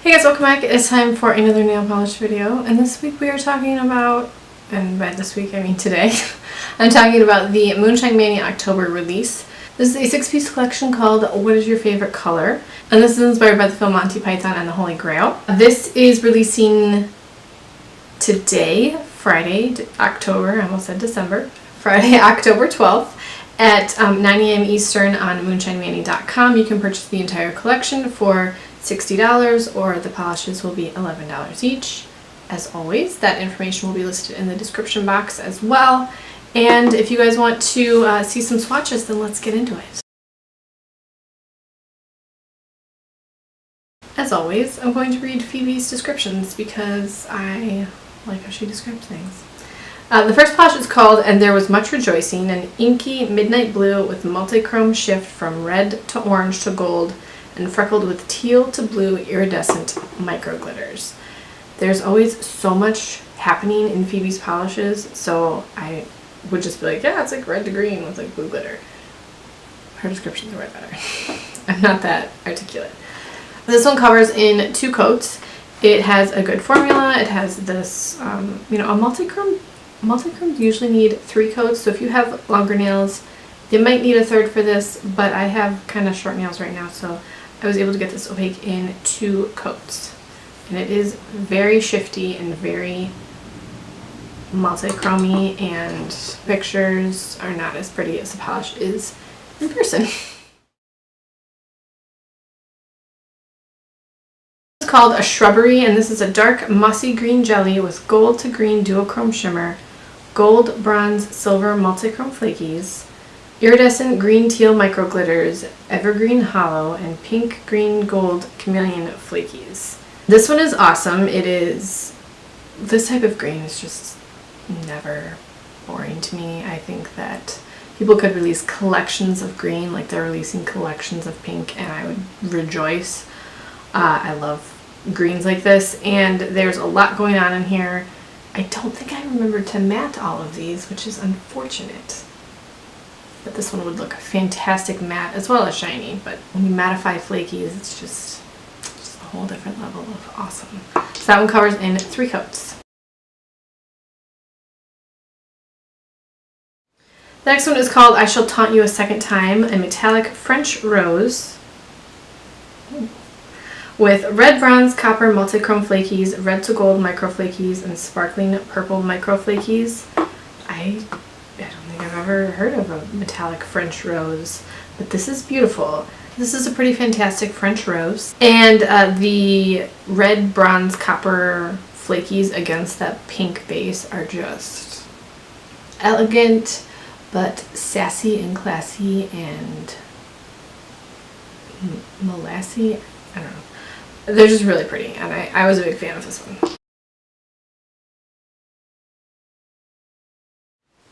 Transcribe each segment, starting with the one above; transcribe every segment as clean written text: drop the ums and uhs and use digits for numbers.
Hey guys, welcome back. It's time for another nail polish video, and this week we are talking about, and by this week I mean today, I'm talking about the Moonshine Mania October release. This is a 6-piece collection called What Is Your Favorite Color? And this is inspired by the film Monty Python and the Holy Grail. This is releasing today, Friday, October, I almost said December, Friday, October 12th at 9 a.m. Eastern on moonshinemania.com. You can purchase the entire collection for $60, or the polishes will be $11 each. As always, that information will be listed in the description box as well. And if you guys want to see some swatches, then let's get into it. As always, I'm going to read Phoebe's descriptions because I like how she describes things. The first polish is called And There Was Much Rejoicing, an inky midnight blue with multi-chrome shift from red to orange to gold and freckled with teal to blue iridescent micro glitters. There's always so much happening in Phoebe's polishes, so I would just be like, yeah, it's like red to green with like blue glitter. Her descriptions are way better. I'm not that articulate. This one covers in 2 coats. It has a good formula. It has this, a multi-chrome. Multi-chromes usually need 3 coats, so if you have longer nails, you might need a third for this, but I have kind of short nails right now, so I was able to get this opaque in 2 coats. And it is very shifty and very multi-chromy, and pictures are not as pretty as the polish is in person. It's called a Shrubbery, and this is a dark mossy green jelly with gold to green duochrome shimmer, gold, bronze, silver multi-chrome flakies, iridescent green teal micro glitters, evergreen hollow, and pink green gold chameleon flakies. This one is awesome. It is, this type of green is just never boring to me. I think that people could release collections of green like they're releasing collections of pink, and I would rejoice. I love greens like this, and there's a lot going on in here. I don't think I remembered to matte all of these, which is unfortunate. But this one would look fantastic matte as well as shiny, but when you mattify flakies, it's just a whole different level of awesome. So that one covers in 3 coats. The next one is called I Shall Taunt You a Second Time, a metallic French rose with red, bronze, copper multi-chrome flakies, red to gold micro flakies, and sparkling purple micro flakies. I don't think I've ever heard of a metallic French rose, but this is beautiful. This is a pretty fantastic French rose, and the red, bronze, copper flakies against that pink base are just elegant but sassy and classy and molassy. I don't know. They're just really pretty, and I was a big fan of this one.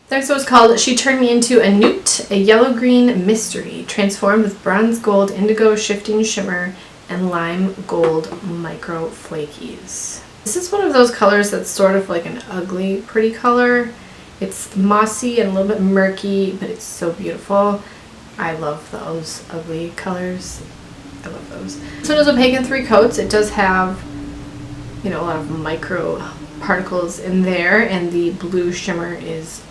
Next one was called She Turned Me Into a Newt, a yellow-green mystery, transformed with bronze gold, indigo shifting shimmer, and lime gold micro flakies. This is one of those colors that's sort of like an ugly, pretty color. It's mossy and a little bit murky, but it's so beautiful. I love those ugly colors. I love those. This one is opaque in 3 coats. It does have, a lot of micro particles in there, and the blue shimmer is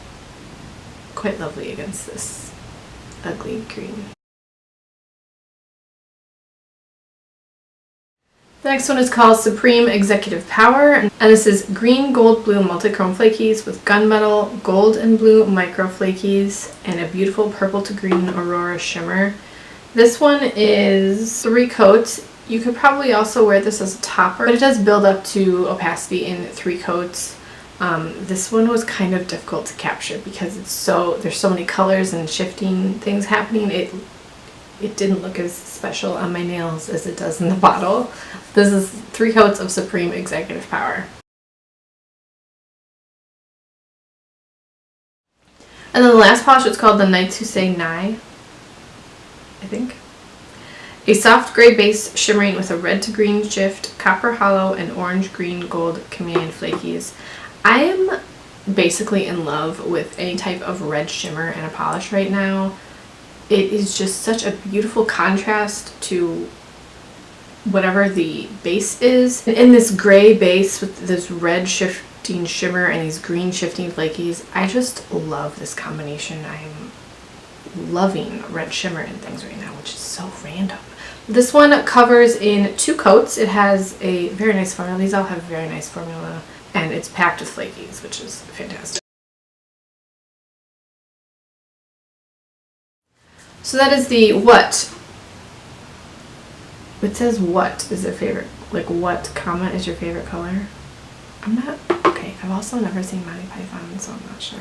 quite lovely against this ugly green. The next one is called Supreme Executive Power, and this is green, gold, blue multi-chrome flakies with gunmetal, gold and blue micro flakies, and a beautiful purple to green aurora shimmer. This one is 3 coats. You could probably also wear this as a topper, but it does build up to opacity in 3 coats. This one was kind of difficult to capture because there's so many colors and shifting things happening. It didn't look as special on my nails as it does in the bottle. This is 3 coats of Supreme Executive Power. And then the last polish is called The Knights Who Say Nigh, I think. A soft gray base shimmering with a red to green shift, copper hollow, and orange green gold chameleon flakies. I am basically in love with any type of red shimmer in a polish right now. It is just such a beautiful contrast to whatever the base is. In this gray base with this red shifting shimmer and these green shifting flakies, I just love this combination. I'm loving red shimmer in things right now, which is so random. This one covers in 2 coats. It has a very nice formula. These all have very nice formula, and it's packed with flakies, which is fantastic. So that is the what. It says what is their favorite, like what comma is your favorite color? I'm not, okay, I've also never seen Monty Python, so I'm not sure.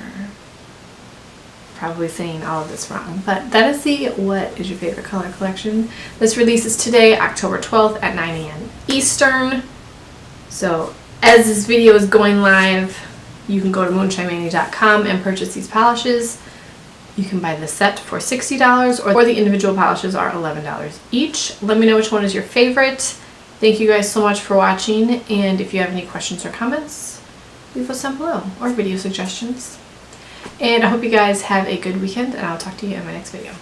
Probably saying all of this wrong, but that is the what is your favorite color collection. This releases today, October 12th at 9 a.m. Eastern. So as this video is going live, you can go to moonshinemania.com and purchase these polishes. You can buy the set for $60 or the individual polishes are $11 each. Let me know which one is your favorite. Thank you guys so much for watching, and if you have any questions or comments, leave us down below, or video suggestions. And I hope you guys have a good weekend, and I'll talk to you in my next video.